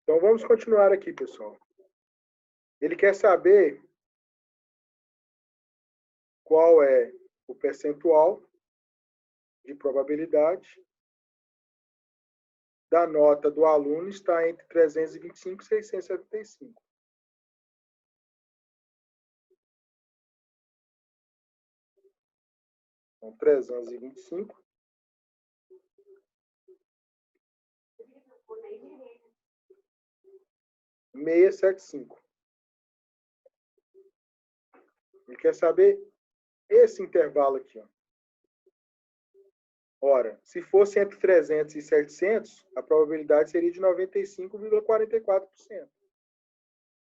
Então, vamos continuar aqui, pessoal. Ele quer saber qual é o percentual de probabilidade da nota do aluno estar entre 325 e 675. Então, 325 675. Ele quer saber esse intervalo aqui, ó. Ora, se fosse entre 300 e 700, a probabilidade seria de 95,44%.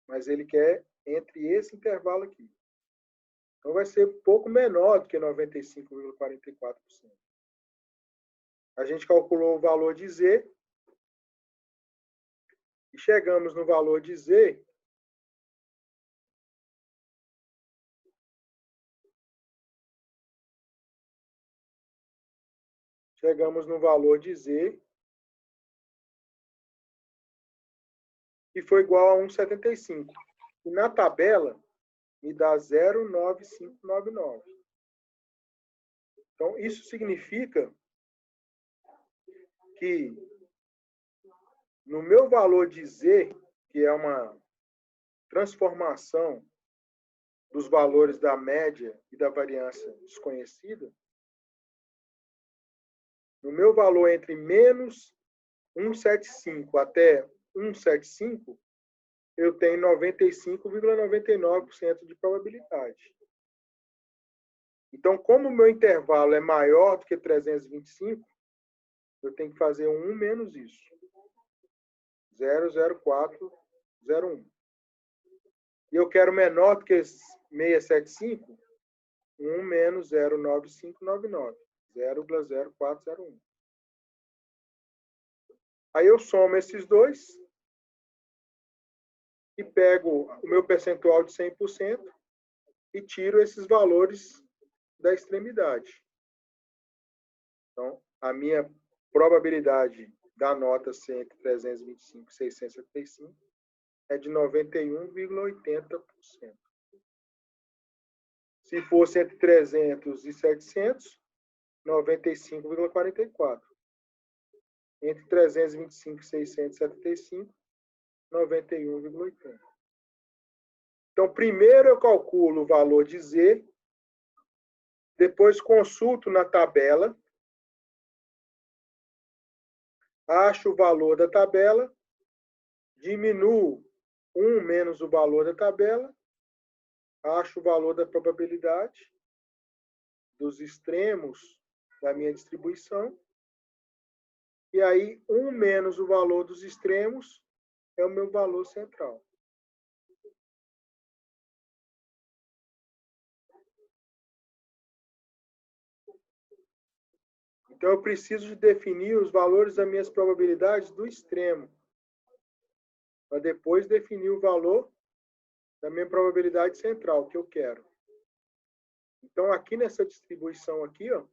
Mas ele quer entre esse intervalo aqui. Então, vai ser um pouco menor do que 95,44%. A gente calculou o valor de Z e chegamos no valor de Z que foi igual a 1,75. E na tabela me dá 0,9599. Então, isso significa que no meu valor de Z, que é uma transformação dos valores da média e da variância desconhecida, no meu valor entre menos 175 até 175, eu tenho 95,99% de probabilidade. Então, como o meu intervalo é maior do que 325, eu tenho que fazer 1 menos isso. 0,0401. E eu quero menor do que 675, 1 menos 0,9599. 0,0401. Aí eu somo esses dois e pego o meu percentual de 100% e tiro esses valores da extremidade. Então, a minha probabilidade da nota ser entre 325 e 675 é de 91,80%. Se fosse entre 300 e 700, 95,44%. Entre 325 e 675, 91,80%. Então, primeiro eu calculo o valor de Z, depois consulto na tabela, acho o valor da tabela, diminuo 1 menos o valor da tabela, acho o valor da probabilidade dos extremos da minha distribuição, e aí 1 menos o valor dos extremos é o meu valor central. Então, eu preciso de definir os valores das minhas probabilidades do extremo, para depois definir o valor da minha probabilidade central, que eu quero. Então, aqui nessa distribuição aqui, ó,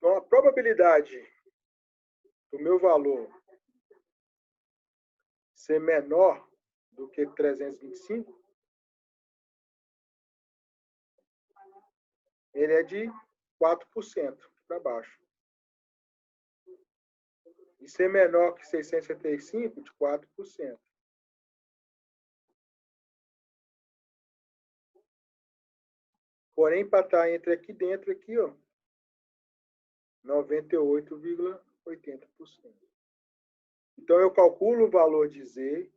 então, a probabilidade do meu valor ser menor do que 325, ele é de 4% para baixo. E ser menor que 675, de 4%. Porém, para estar entre aqui dentro, aqui, ó, 98,80%. Então, eu calculo o valor de Z,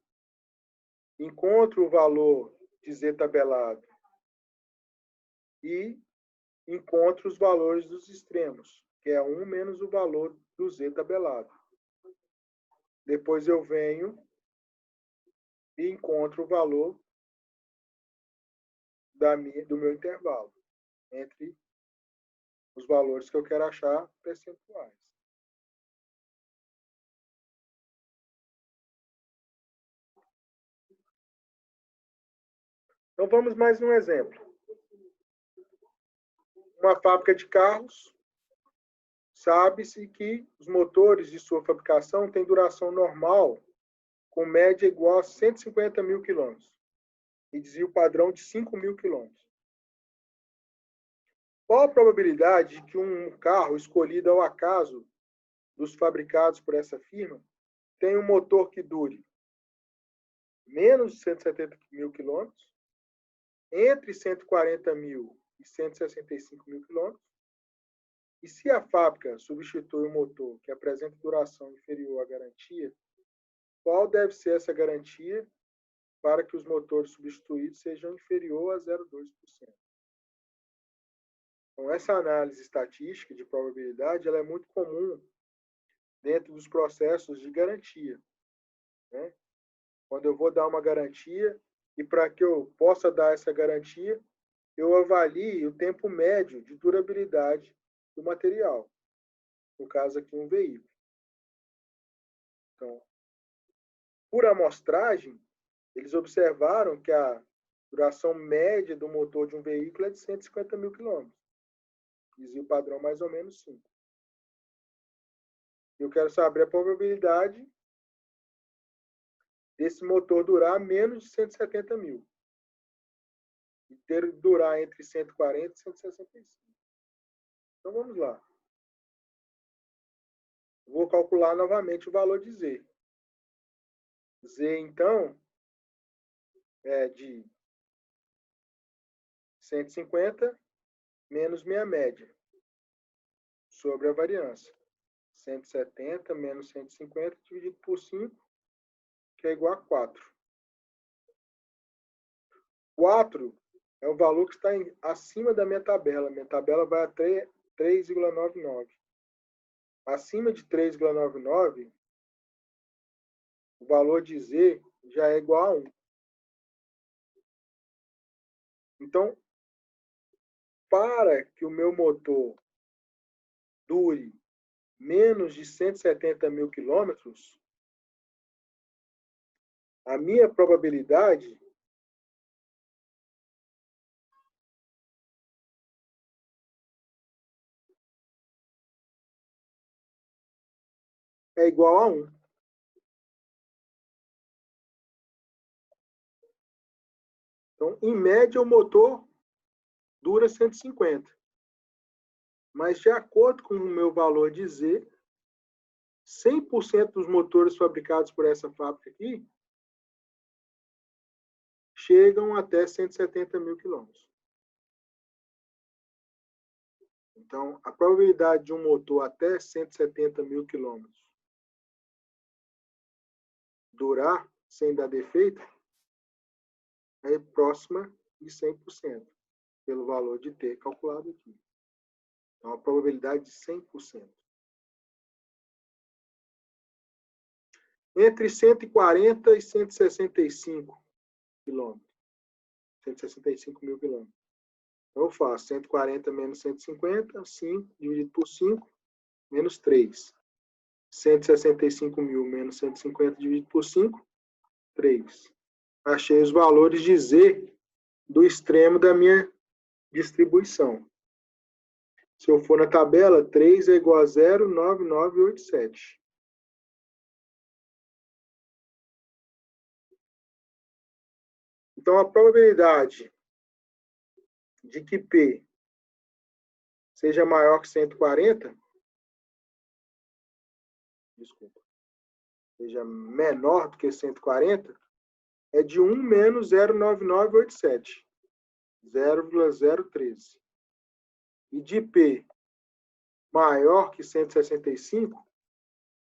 encontro o valor de Z tabelado e encontro os valores dos extremos. que é 1 menos o valor do Z tabelado. Depois eu venho e encontro o valor do meu intervalo entre os valores que eu quero achar percentuais. Então, vamos mais um exemplo. Uma fábrica de carros, sabe-se que os motores de sua fabricação têm duração normal, com média igual a 150 mil quilômetros, e desvio padrão de 5 mil quilômetros. Qual a probabilidade de que um carro escolhido ao acaso dos fabricados por essa firma tenha um motor que dure menos de 170 mil quilômetros, entre 140 mil e 165 mil quilômetros, e se a fábrica substitui um motor que apresenta duração inferior à garantia, qual deve ser essa garantia para que os motores substituídos sejam inferior a 0,2%? Então, essa análise estatística de probabilidade ela é muito comum dentro dos processos de garantia, né? Quando eu vou dar uma garantia, e para que eu possa dar essa garantia, eu avalio o tempo médio de durabilidade do material. No caso aqui, um veículo. Então, por amostragem, eles observaram que a duração média do motor de um veículo é de 150 mil quilômetros. Dizia o padrão mais ou menos 5. Eu quero saber a probabilidade desse motor durar menos de 170 mil. E durar entre 140 e 165. Então, vamos lá. Vou calcular novamente o valor de Z. Z, então, é de 150 menos minha média, sobre a variância. 170 menos 150 dividido por 5, que é igual a 4. 4 é o valor que está acima da minha tabela. Minha tabela vai a 3,99. Acima de 3,99, o valor de Z já é igual a 1. Então, para que o meu motor dure menos de 170 mil quilômetros, a minha probabilidade é igual a 1. Então, em média, o motor dura 150. Mas, de acordo com o meu valor de Z, 100% dos motores fabricados por essa fábrica aqui chegam até 170 mil quilômetros. Então, a probabilidade de um motor até 170 mil quilômetros durar sem dar defeito é próxima de 100%, pelo valor de T calculado aqui. Então, a probabilidade de 100%. Entre 140 e 165 quilômetros. 165 mil quilômetros. Então, eu faço 140 menos 150, 5, dividido por 5, menos 3. 165 mil menos 150 dividido por 5, 3. Achei os valores de Z do extremo da minha distribuição. Se eu for na tabela, 3 é igual a 0,9987. Então, a probabilidade de que P seja maior que 140, seja menor do que 140, é de 1 menos 0,9987, 0,013. E de P maior que 165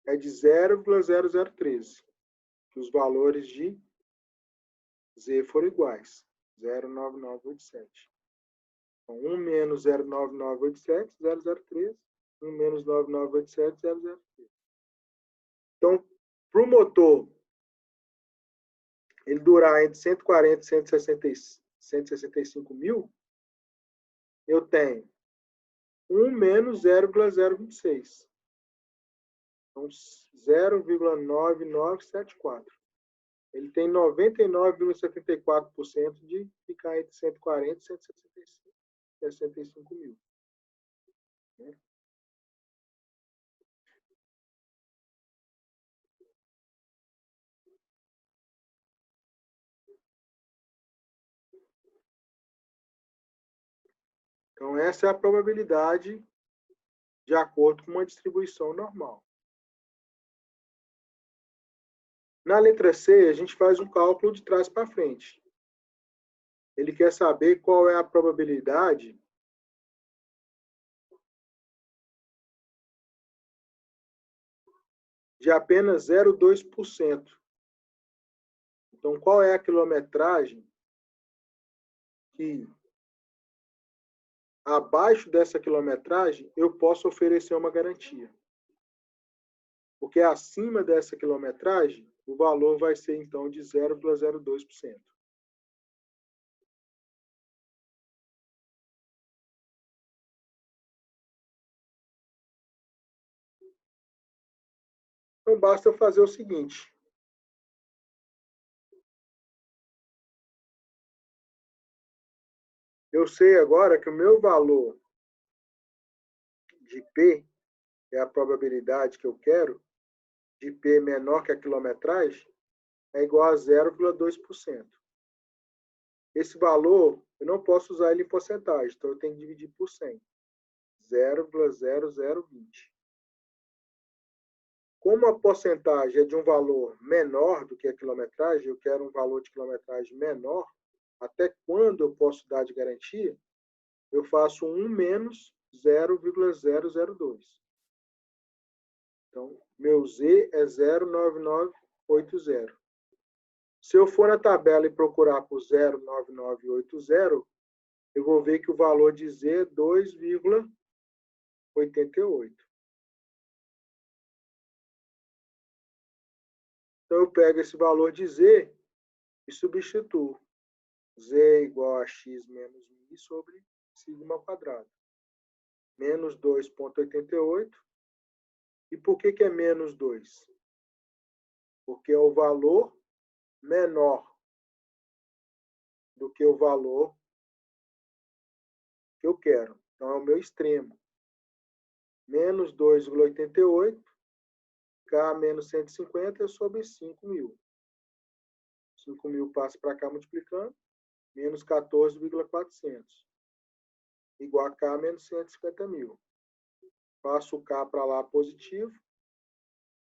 é de 0,0013, que os valores de Z foram iguais, 0,9987. Então, 1 menos 0,9987, 0,013, 1 menos 9987,003. Então, para o motor ele durar entre 140 e 165 mil, eu tenho 1 menos 0,026. Então, 0,9974. Ele tem 99,74% de ficar entre 140 e 165 mil. Então, essa é a probabilidade de acordo com uma distribuição normal. Na letra C, a gente faz um cálculo de trás para frente. Ele quer saber qual é a probabilidade de apenas 0,2%. Então, qual é a quilometragem que, abaixo dessa quilometragem, eu posso oferecer uma garantia? Porque acima dessa quilometragem, o valor vai ser, então, de 0,02%. Então, basta eu fazer o seguinte. Eu sei agora que o meu valor de P, que é a probabilidade que eu quero, de P menor que a quilometragem, é igual a 0,2%. Esse valor, eu não posso usar ele em porcentagem, então eu tenho que dividir por 100. 0,0020. Como a porcentagem é de um valor menor do que a quilometragem, eu quero um valor de quilometragem menor, até quando eu posso dar de garantia, eu faço 1 menos 0,002. Então, meu Z é 0,9980. Se eu for na tabela e procurar por 0,9980, eu vou ver que o valor de Z é 2,88. Então, eu pego esse valor de Z e substituo. Z é igual a x menos mi sobre sigma ao quadrado. Menos 2,88. E por que é menos 2? Porque é o valor menor do que o valor que eu quero. Então, é o meu extremo. Menos 2,88. K menos 150 sobre 5 mil. 5 mil passa para cá multiplicando. Menos 14,400. Igual a K menos 150 mil. Passo o K para lá positivo.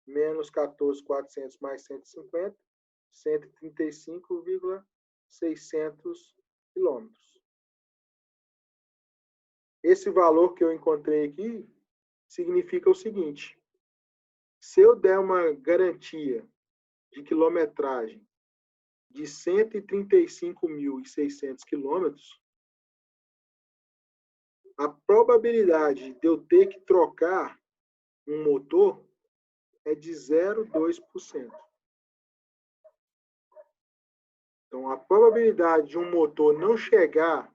Menos 14,400 mais 150. 135,600 quilômetros. Esse valor que eu encontrei aqui significa o seguinte. Se eu der uma garantia de quilometragem de 135.600 quilômetros, a probabilidade de eu ter que trocar um motor é de 0,2%. Então, a probabilidade de um motor não chegar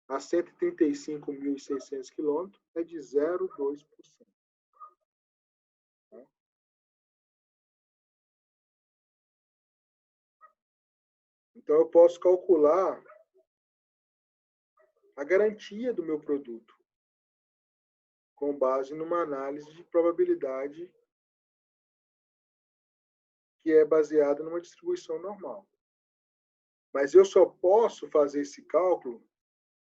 a 135.600 quilômetros é de 0,2%. Então, eu posso calcular a garantia do meu produto com base numa análise de probabilidade que é baseada numa distribuição normal. Mas eu só posso fazer esse cálculo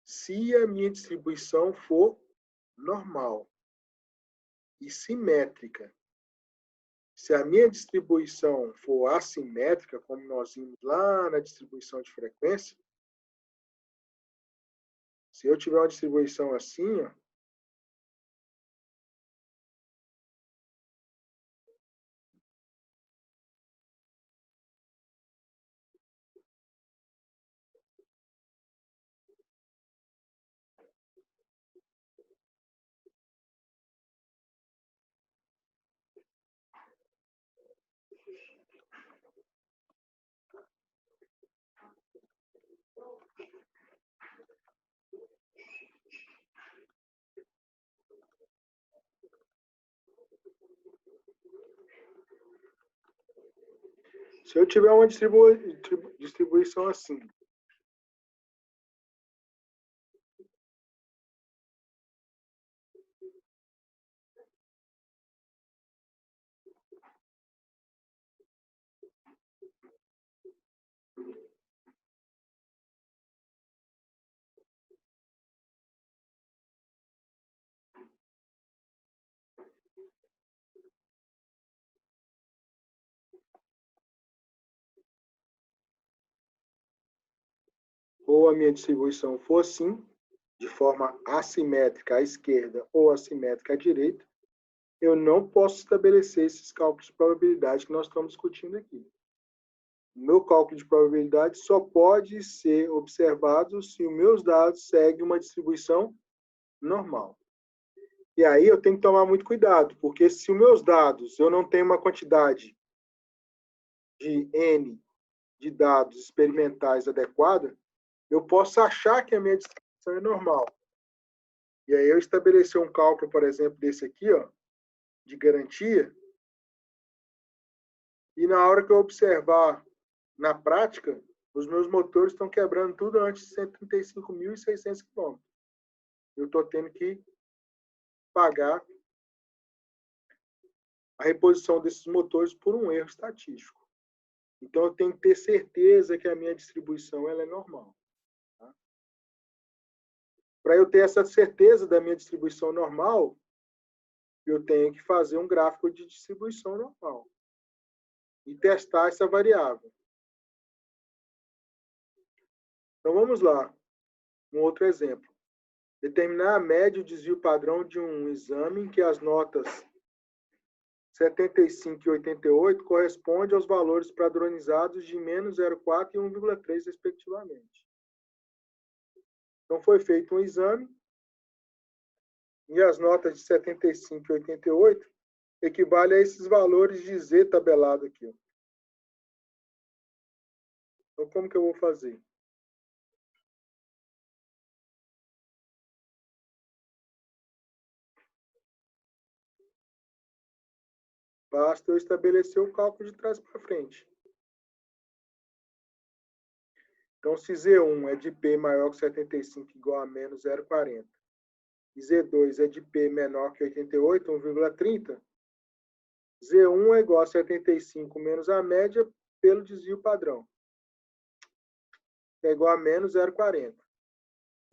se a minha distribuição for normal e simétrica. Se a minha distribuição for assimétrica, como nós vimos lá na distribuição de frequência, se eu tiver uma distribuição assim, ó, Se eu tiver uma distribuição assim, ou a minha distribuição for assim, de forma assimétrica à esquerda ou assimétrica à direita, eu não posso estabelecer esses cálculos de probabilidade que nós estamos discutindo aqui. O meu cálculo de probabilidade só pode ser observado se os meus dados seguem uma distribuição normal. E aí eu tenho que tomar muito cuidado, porque se os meus dados, eu não tenho uma quantidade de N de dados experimentais adequada, eu posso achar que a minha distribuição é normal. E aí eu estabelecer um cálculo, por exemplo, desse aqui, ó, de garantia, e na hora que eu observar na prática, os meus motores estão quebrando tudo antes de 135.600 km. Eu estou tendo que pagar a reposição desses motores por um erro estatístico. Então, eu tenho que ter certeza que a minha distribuição ela é normal. Tá? Para eu ter essa certeza da minha distribuição normal, eu tenho que fazer um gráfico de distribuição normal e testar essa variável. Então, vamos lá. Um outro exemplo. Determinar a média e o desvio padrão de um exame em que as notas 75 e 88 correspondem aos valores padronizados de menos 0,4 e 1,3, respectivamente. Então, foi feito um exame e as notas de 75 e 88 equivalem a esses valores de Z tabelado aqui. Então, como que eu vou fazer? Basta eu estabelecer o cálculo de trás para frente. Então, se Z1 é de P maior que 75 igual a menos 0,40, e Z2 é de P menor que 88, 1,30, Z1 é igual a 75 menos a média pelo desvio padrão, que é igual a menos 0,40.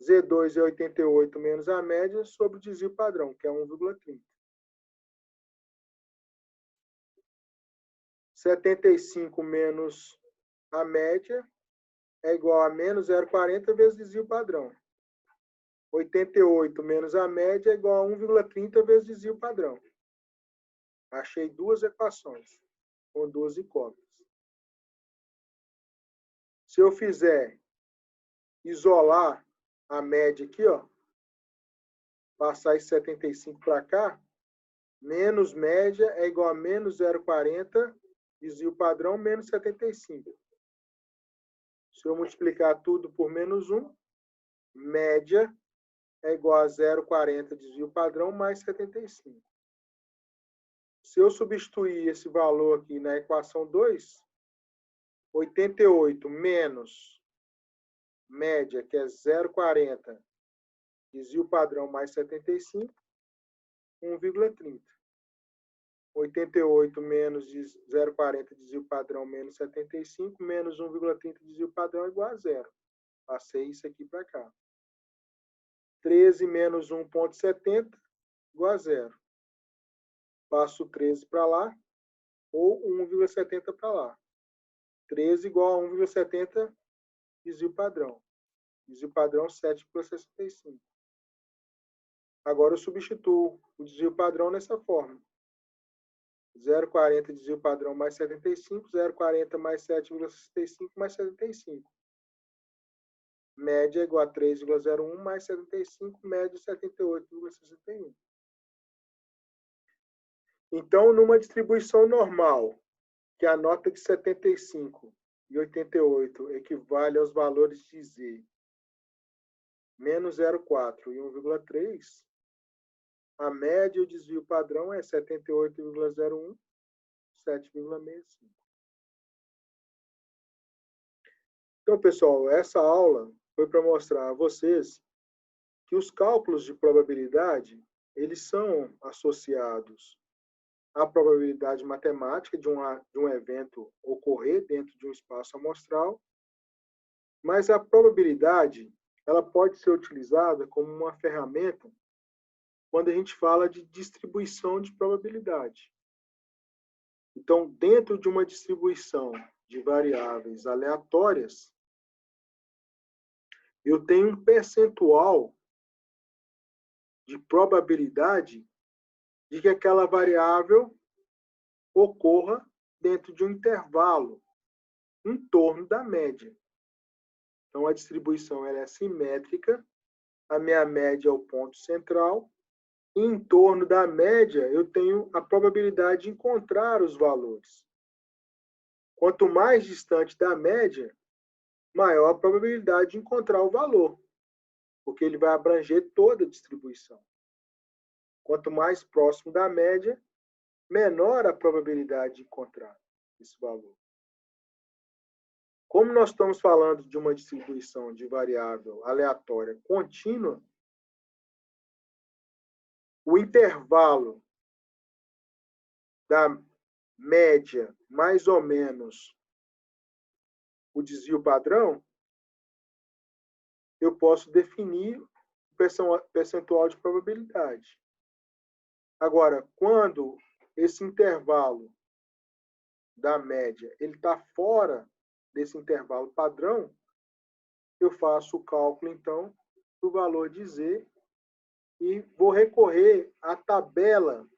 Z2 é 88 menos a média sobre o desvio padrão, que é 1,30. 75 menos a média é igual a menos 0,40 vezes desvio padrão. 88 menos a média é igual a 1,30 vezes desvio padrão. Achei duas equações com duas incógnitas. Se eu fizer isolar a média aqui, ó, passar esse 75 para cá, menos média é igual a menos 0,40, desvio padrão, menos 75. Se eu multiplicar tudo por menos 1, média é igual a 0,40 desvio padrão mais 75. Se eu substituir esse valor aqui na equação 2, 88 menos média, que é 0,40, desvio padrão mais 75, 1,30. 88 menos 0,40 desvio padrão menos 75, menos 1,30 desvio padrão é igual a zero. Passei isso aqui para cá. 13 menos 1,70 igual a zero. Passo 13 para lá, ou 1,70 para lá. 13 igual a 1,70 desvio padrão. Desvio padrão 7,65. Agora eu substituo o desvio padrão nessa forma. 0,40 desvio padrão mais 75, 0,40 mais 7,65 mais 75. Média igual a 3,01 mais 75, média 78,61. Então, numa distribuição normal, que a nota de 75 e 88 equivale aos valores de Z, menos 0,4 e 1,3, a média e o desvio padrão é 78,01, 7,65. Então, pessoal, essa aula foi para mostrar a vocês que os cálculos de probabilidade, eles são associados à probabilidade matemática de um evento ocorrer dentro de um espaço amostral, mas a probabilidade, ela pode ser utilizada como uma ferramenta quando a gente fala de distribuição de probabilidade. Então, dentro de uma distribuição de variáveis aleatórias, eu tenho um percentual de probabilidade de que aquela variável ocorra dentro de um intervalo em torno da média. Então, a distribuição ela é simétrica, a minha média é o ponto central, e em torno da média eu tenho a probabilidade de encontrar os valores. Quanto mais distante da média, maior a probabilidade de encontrar o valor, porque ele vai abranger toda a distribuição. Quanto mais próximo da média, menor a probabilidade de encontrar esse valor. Como nós estamos falando de uma distribuição de variável aleatória contínua, o intervalo da média, mais ou menos o desvio padrão, eu posso definir o percentual de probabilidade. Agora, quando esse intervalo da média ele está fora desse intervalo padrão, eu faço o cálculo, então, do valor de Z e vou recorrer à tabela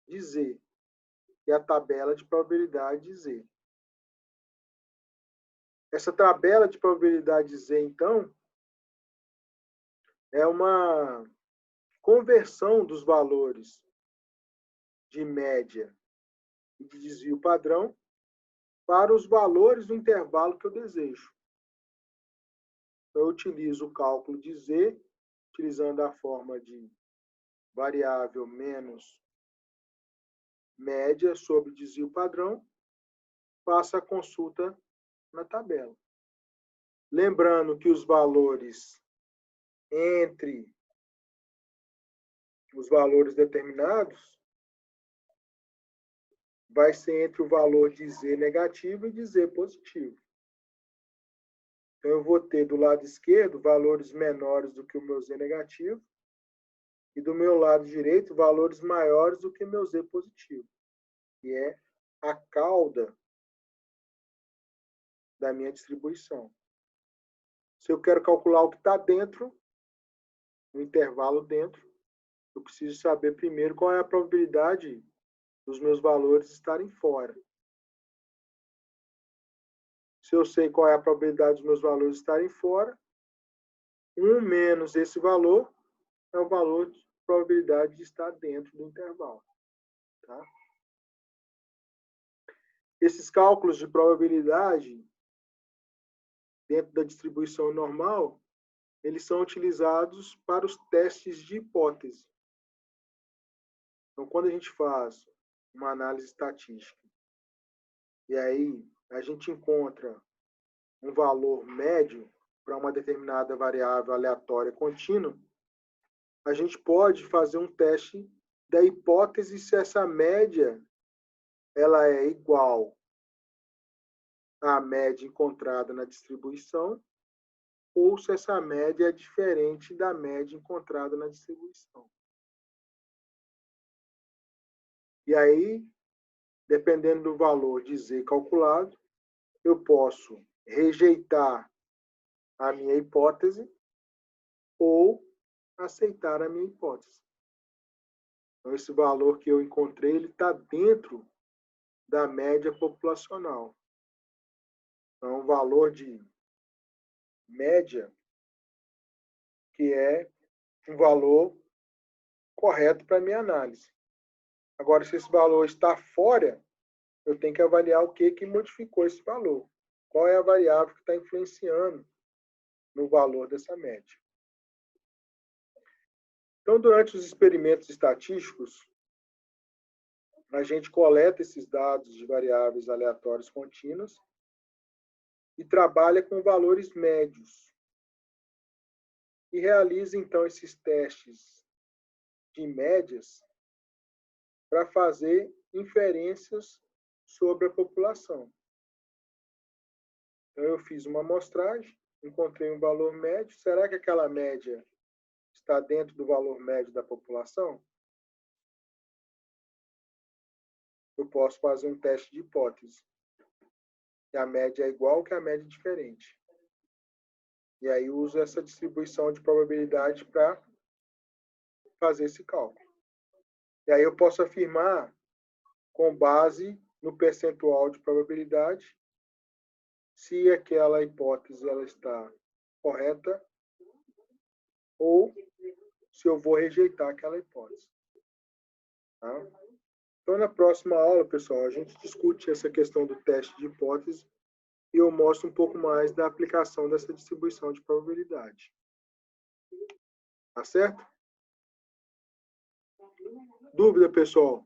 de Z, que é a tabela de probabilidade de Z. Essa tabela de probabilidade de Z, então, é uma conversão dos valores de média e de desvio padrão para os valores do intervalo que eu desejo. Então, eu utilizo o cálculo de Z, utilizando a forma de variável menos média sobre desvio padrão, faço a consulta na tabela. Lembrando que os valores entre os valores determinados vai ser entre o valor de Z negativo e de Z positivo. Então, eu vou ter do lado esquerdo valores menores do que o meu Z negativo e do meu lado direito valores maiores do que o meu Z positivo, que é a cauda da minha distribuição. Se eu quero calcular o que está dentro, o intervalo dentro, eu preciso saber primeiro qual é a probabilidade dos meus valores estarem fora. Se eu sei qual é a probabilidade dos meus valores estarem fora, 1 menos esse valor é o valor de probabilidade de estar dentro do intervalo. Tá? Esses cálculos de probabilidade dentro da distribuição normal, eles são utilizados para os testes de hipótese. Então, quando a gente faz uma análise estatística e aí a gente encontra um valor médio para uma determinada variável aleatória contínua, a gente pode fazer um teste da hipótese se essa média ela é igual à média encontrada na distribuição ou se essa média é diferente da média encontrada na distribuição. E aí, dependendo do valor de Z calculado, eu posso rejeitar a minha hipótese ou aceitar a minha hipótese. Então, esse valor que eu encontrei, ele está dentro da média populacional. Então, o valor de média, que é um valor correto para a minha análise. Agora, se esse valor está fora, eu tenho que avaliar o que modificou esse valor. Qual é a variável que está influenciando no valor dessa média. Então, durante os experimentos estatísticos, a gente coleta esses dados de variáveis aleatórias contínuas e trabalha com valores médios. E realiza, então, esses testes de médias para fazer inferências sobre a população. Então, eu fiz uma amostragem, encontrei um valor médio. Será que aquela média está dentro do valor médio da população? Eu posso fazer um teste de hipótese. Que a média é igual, que a média é diferente. E aí eu uso essa distribuição de probabilidade para fazer esse cálculo. E aí eu posso afirmar, com base no percentual de probabilidade, se aquela hipótese ela está correta ou se eu vou rejeitar aquela hipótese. Tá? Então, na próxima aula, pessoal, a gente discute essa questão do teste de hipótese e eu mostro um pouco mais da aplicação dessa distribuição de probabilidade. Tá certo? Dúvida, pessoal?